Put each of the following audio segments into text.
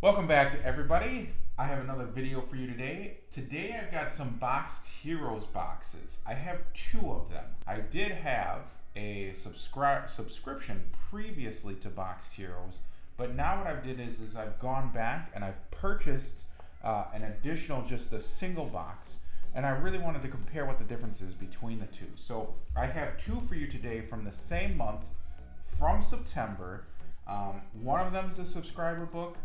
Welcome back to everybody. I have another video for you today. Today I've got some Boxed Heroes boxes. I have two of them. I did have a subscription previously to Boxed Heroes, but now what I did is I've gone back and I've purchased an additional, just a single box, and I really wanted to compare what the difference is between the two. So I have two for you today from the same month, from September. One of them is a subscriber book,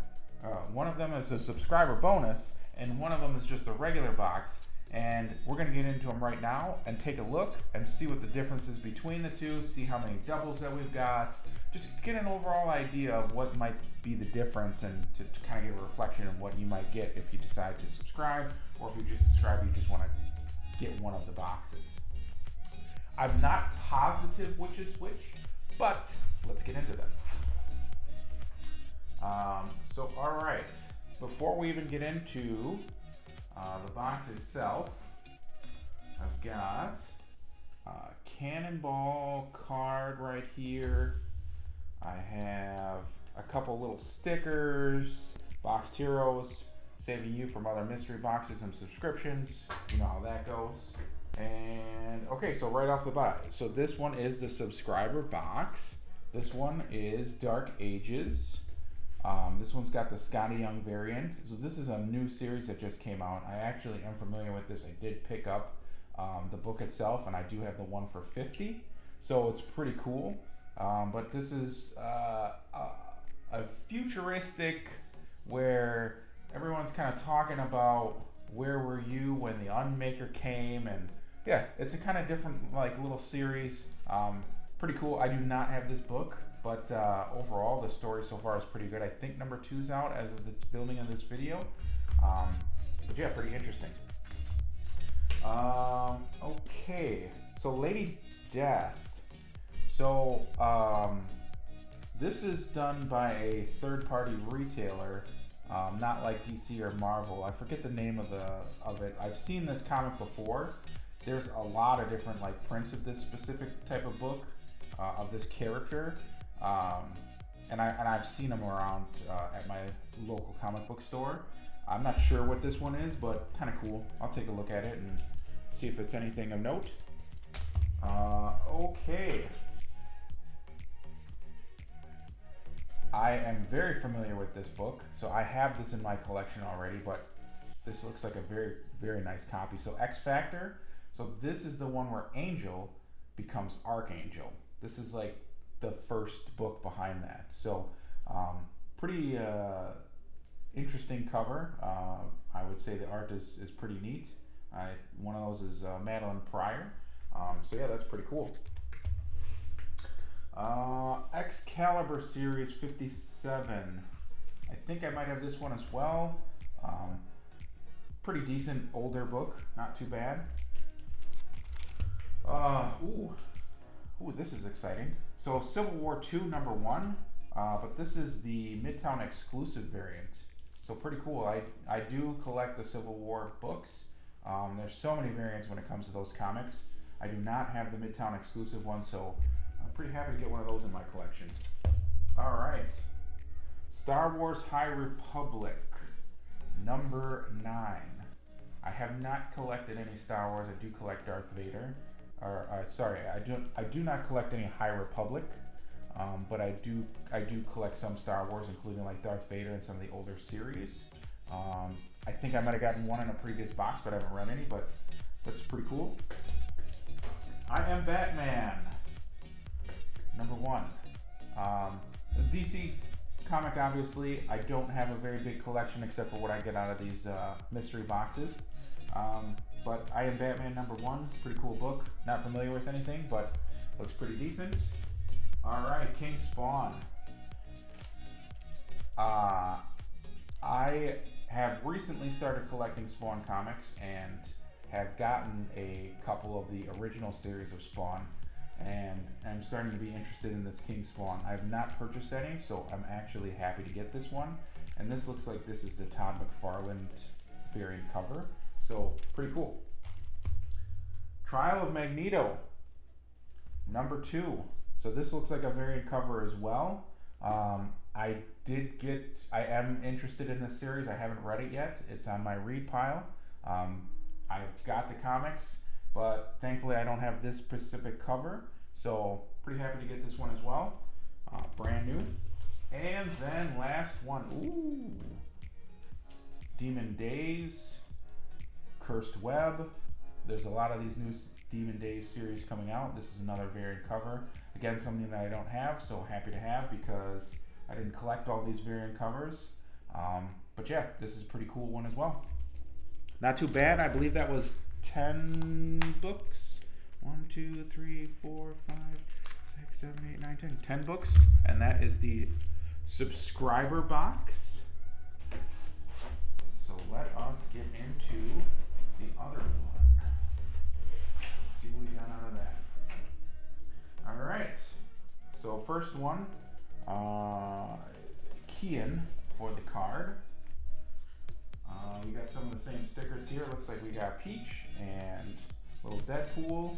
one of them is a subscriber bonus, and one of them is just a regular box. And we're going to get into them right now and take a look and see what the difference is between the two, see how many doubles that we've got, just get an overall idea of what might be the difference, and to kind of get a reflection of what you might get if you decide to subscribe, or if you just subscribe, you just want to get one of the boxes. I'm not positive which is which, but let's get into them. All right, before we even get into the box itself, I've got a Cannonball card right here. I have a couple little stickers, Boxed Heroes, saving you from other mystery boxes and subscriptions. You know how that goes. And okay, so right off the bat, so this one is the subscriber box. This one is Dark Ages. This one's got the Scotty Young variant. So this is a new series that just came out. I actually am familiar with this. I did pick up the book itself, and I do have the one for $50, so it's pretty cool. But this is a futuristic, where everyone's kind of talking about where were you when the Unmaker came, and yeah, it's a kind of different, like, little series. Pretty cool. I do not have this book, but overall the story so far is pretty good. I think number 2's out as of the filming of this video. But yeah, pretty interesting. Okay, so Lady Death. So this is done by a third-party retailer, not like DC or Marvel. I forget the name of it. I've seen this comic before. There's a lot of different, like, prints of this specific type of book, of this character. And I've seen them around at my local comic book store. I'm not sure what this one is, but kind of cool. I'll take a look at it and see if it's anything of note. Okay. I am very familiar with this book, so I have this in my collection already, but this looks like a very, very nice copy. So X Factor. So this is the one where Angel becomes Archangel. This is like the first book behind that. So pretty interesting cover. I would say the art is pretty neat. One of those is Madeline Pryor. So yeah, that's pretty cool. Excalibur Series 57. I think I might have this one as well. Pretty decent older book, not too bad. Ooh, this is exciting. So Civil War II #1, but this is the Midtown exclusive variant. So pretty cool. I do collect the Civil War books. There's so many variants when it comes to those comics. I do not have the Midtown exclusive one, so I'm pretty happy to get one of those in my collection. All right, Star Wars High Republic #9. I have not collected any Star Wars. I do collect Darth Vader. Sorry, I do not collect any High Republic, but I do collect some Star Wars, including like Darth Vader and some of the older series. I think I might have gotten one in a previous box, but I haven't run any. But that's pretty cool. I Am Batman #1. The DC comic, obviously. I don't have a very big collection except for what I get out of these mystery boxes. But I Am Batman #1, pretty cool book. Not familiar with anything, but looks pretty decent. All right, King Spawn. I have recently started collecting Spawn comics and have gotten a couple of the original series of Spawn, and I'm starting to be interested in this King Spawn. I have not purchased any, so I'm actually happy to get this one. And this looks like this is the Todd McFarlane variant cover. So pretty cool. Trial of Magneto #2. So this looks like a variant cover as well. I am interested in this series. I haven't read it yet. It's on my read pile. I've got the comics, but thankfully I don't have this specific cover. So pretty happy to get this one as well. Brand new. And then last one. Ooh. Demon Days. Cursed Web. There's a lot of these new Demon Days series coming out. This is another variant cover. Again, something that I don't have, so happy to have because I didn't collect all these variant covers. But yeah, this is a pretty cool one as well. Not too bad. I believe that was 10 books. 1, 2, 3, 4, 5, 6, 7, 8, 9, 10. 10 books. And that is the subscriber box. So let us get into the other one. Let's see what we got out of that. All right. So first one, Kian for the card. We got some of the same stickers here. Looks like we got Peach and little Deadpool.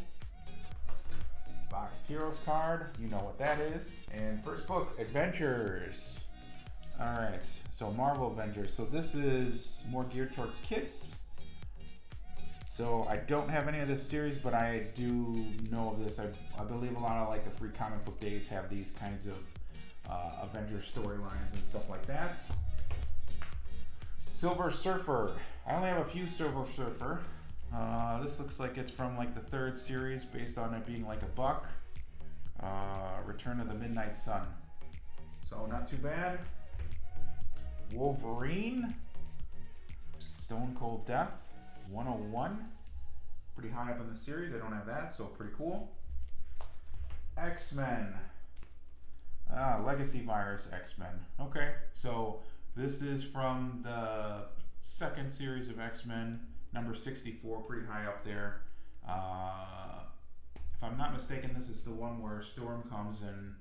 Boxed Heroes card. You know what that is. And first book, Adventures. Alright, so Marvel Avengers. So this is more geared towards kids. So I don't have any of this series, but I do know of this. I believe a lot of like the free comic book days have these kinds of Avengers storylines and stuff like that. Silver Surfer. I only have a few Silver Surfer. This looks like it's from like the 3rd series based on it being like a buck. Return of the Midnight Sun. So not too bad. Wolverine. Stone Cold Death. 101. Pretty high up in the series. I don't have that, so pretty cool. X-Men. Legacy Virus X-Men. Okay, so this is from the 2nd series of X-Men, number 64, pretty high up there. If I'm not mistaken, this is the one where Storm comes and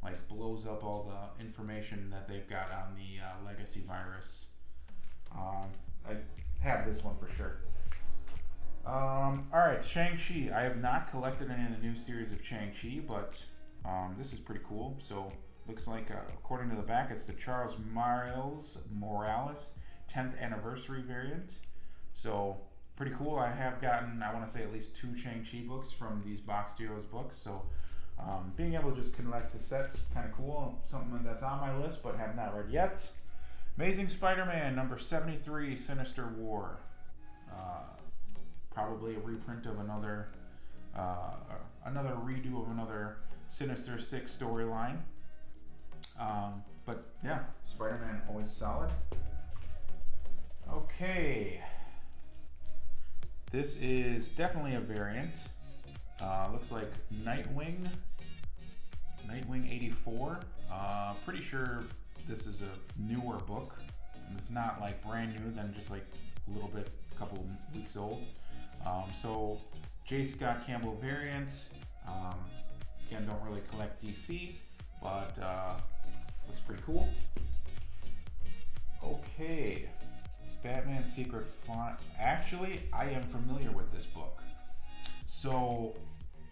like blows up all the information that they've got on the Legacy Virus. I have this one for sure. Alright, Shang-Chi. I have not collected any of the new series of Shang-Chi, but this is pretty cool. So, looks like, according to the back, it's the Charles Morales 10th anniversary variant. So, pretty cool. I have gotten, I want to say, at least 2 Shang-Chi books from these Boxed Heroes books. So, being able to just collect the sets, kind of cool. Something that's on my list, but have not read yet. Amazing Spider-Man, number 73, Sinister War. Probably a reprint of another redo of another Sinister Six storyline. But yeah, Spider-Man always solid. Okay. This is definitely a variant. Looks like Nightwing 84. Pretty sure this is a newer book. If not like brand new, then just like a little bit, couple weeks old. So J. Scott Campbell variant. Again, don't really collect DC, but looks pretty cool. Okay, Batman Secret Font. Actually, I am familiar with this book. So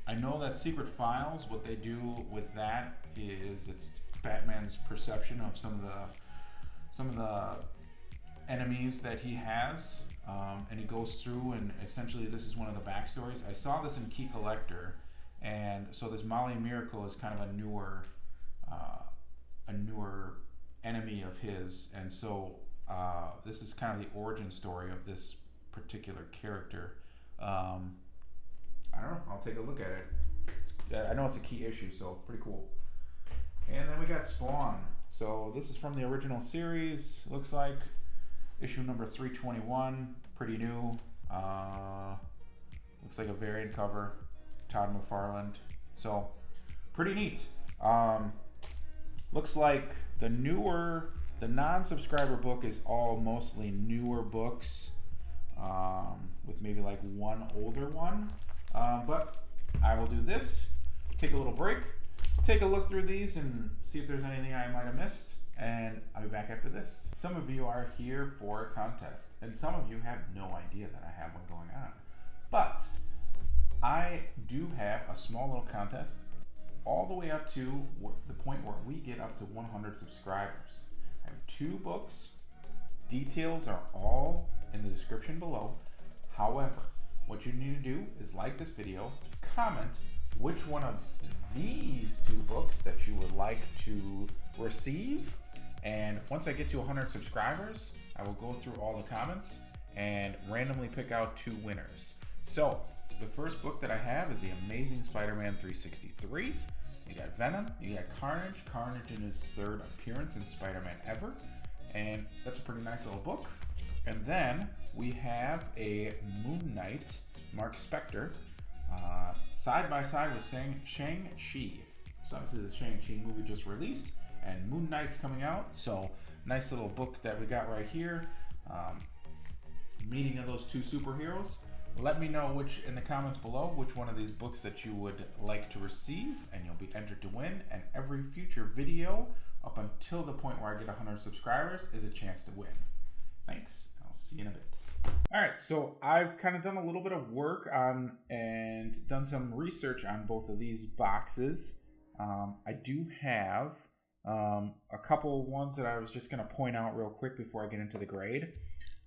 I know that Secret Files, what they do with that is it's Batman's perception of some of the enemies that he has. And he goes through, and essentially this is one of the backstories. I saw this in Key Collector, and so this Molly Miracle is kind of a newer enemy of his, and so this is kind of the origin story of this particular character. I don't know. I'll take a look at it. I know it's a key issue, so pretty cool. And then we got Spawn. So this is from the original series. Looks like. Issue number 321, pretty new. Looks like a variant cover, Todd McFarlane. So, pretty neat. Looks like the non-subscriber book is all mostly newer books, with maybe like one older one. But I will do this, take a little break, take a look through these and see if there's anything I might have missed. And I'll be back after this. Some of you are here for a contest, and some of you have no idea that I have one going on. But I do have a small little contest all the way up to the point where we get up to 100 subscribers. I have 2 books. Details are all in the description below. However, what you need to do is like this video, comment which one of these 2 books that you would like to receive, and once I get to 100 subscribers, I will go through all the comments and randomly pick out 2 winners. So, the first book that I have is The Amazing Spider-Man 363. You got Venom, you got Carnage in his 3rd appearance in Spider-Man ever, and that's a pretty nice little book. And then we have a Moon Knight, Mark Spector, side by side with Shang-Chi. So obviously the Shang-Chi movie just released, and Moon Knight's coming out. So nice little book that we got right here. Meeting of those 2 superheroes. Let me know in the comments below which one of these books that you would like to receive, and you'll be entered to win. And every future video up until the point where I get 100 subscribers is a chance to win. Thanks. I'll see you in a bit. All right, so I've kind of done a little bit of work on and done some research on both of these boxes. I do have a couple ones that I was just going to point out real quick before I get into the grade.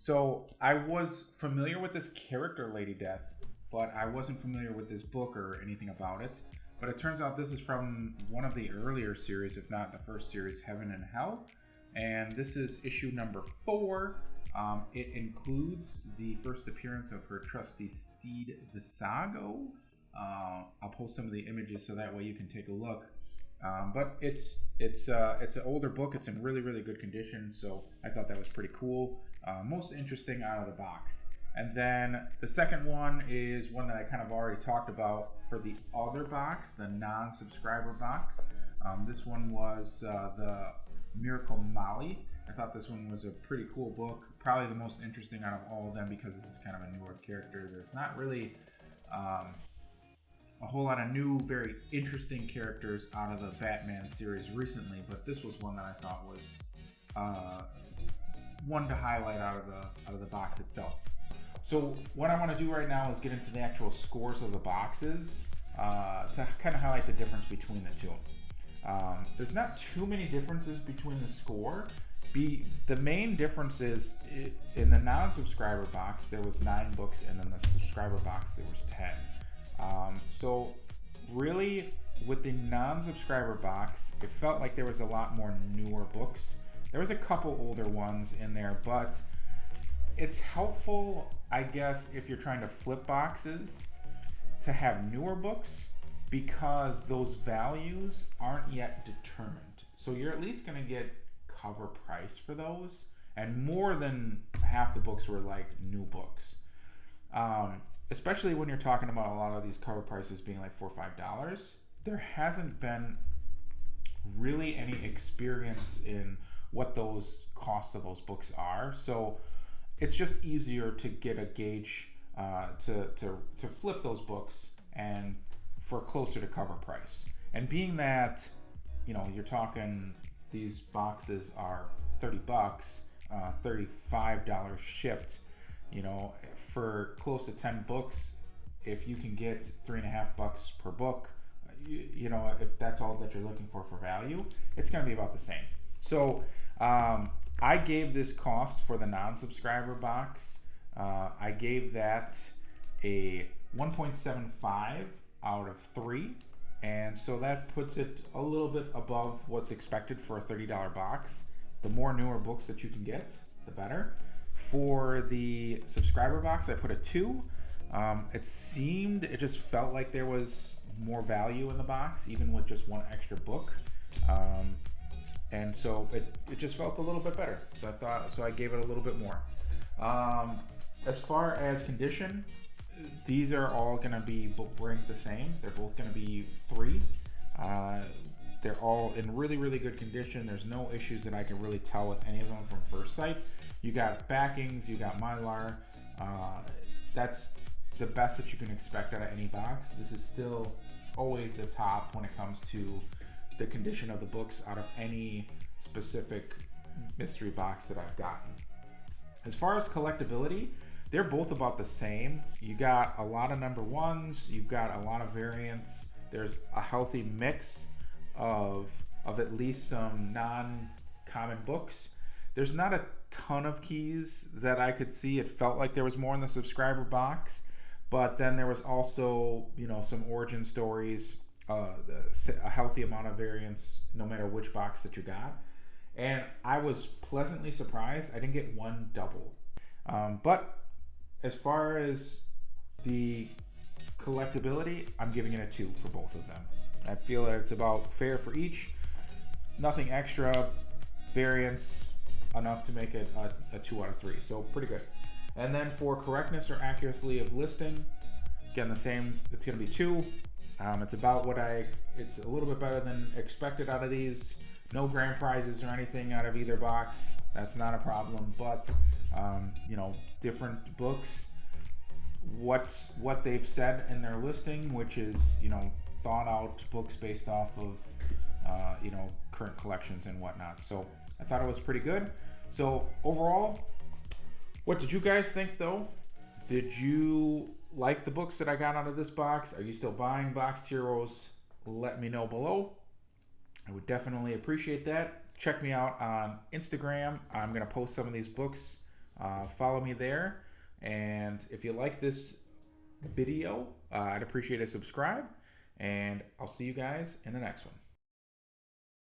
So I was familiar with this character, Lady Death, but I wasn't familiar with this book or anything about it. But it turns out this is from one of the earlier series, if not the first series, Heaven and Hell. And this is issue number 4. It includes the first appearance of her trusty steed, Visago. I'll post some of the images so that way you can take a look. But it's an older book. It's in really, really good condition, so I thought that was pretty cool. Most interesting out of the box. And then the second one is one that I kind of already talked about for the other box, the non-subscriber box. This one was the Miracle Molly. I thought this one was a pretty cool book, probably the most interesting out of all of them because this is kind of a newer character. There's not really a whole lot of new, very interesting characters out of the Batman series recently, but this was one that I thought was one to highlight out of the box itself. So what I want to do right now is get into the actual scores of the boxes to kind of highlight the difference between the 2. There's not too many differences between the score. The main difference is in the non-subscriber box there was 9 books, and then the subscriber box there was 10. So really with the non-subscriber box it felt like there was a lot more newer books. There was a couple older ones in there, but it's helpful, I guess, if you're trying to flip boxes to have newer books because those values aren't yet determined. So you're at least going to get cover price for those, and more than half the books were like new books. Especially when you're talking about a lot of these cover prices being like $4 or $5. There hasn't been really any experience in what those costs of those books are, so it's just easier to get a gauge to flip those books and for closer to cover price. And being that, you know, you're talking these boxes are $30, $35 shipped, you know, for close to 10 books, if you can get $3.50 per book, you know, if that's all that you're looking for value, it's going to be about the same. So I gave this cost for the non-subscriber box, I gave that a 1.75 out of 3, and so that puts it a little bit above what's expected for a $30 box. The more newer books that you can get, the better. For the subscriber box, I put a 2. It just felt like there was more value in the box, even with just 1 extra book. And so it just felt a little bit better. So I gave it a little bit more. As far as condition, these are all going to be ranked the same. They're both going to be 3. They're all in really, really good condition. There's no issues that I can really tell with any of them from first sight. You got backings, you got Mylar. That's the best that you can expect out of any box. This is still always the top when it comes to the condition of the books out of any specific mystery box that I've gotten. As far as collectability, they're both about the same. You got a lot of number 1s, you've got a lot of variants, There's a healthy mix of at least some non-common books. There's not a ton of keys that I could see. It felt like there was more in the subscriber box, but then there was also, some origin stories, a healthy amount of variants no matter which box that you got. And I was pleasantly surprised I didn't get one double. But as far as the collectability, I'm giving it a 2 for both of them. I feel that it's about fair for each. Nothing extra, variants enough to make it a 2 out of 3. So pretty good. And then for correctness or accuracy of listing, again, the same, it's going to be 2. It's about it's a little bit better than expected out of these. No grand prizes or anything out of either box. That's not a problem, but different books, what they've said in their listing, which is, thought out books based off of, current collections and whatnot. So I thought it was pretty good. So overall, what did you guys think though? Did you like the books that I got out of this box? Are you still buying Boxed Heroes? Let me know below. I would definitely appreciate that. Check me out on Instagram. I'm going to post some of these books. Follow me there. And if you like this video, I'd appreciate a subscribe. And I'll see you guys in the next one.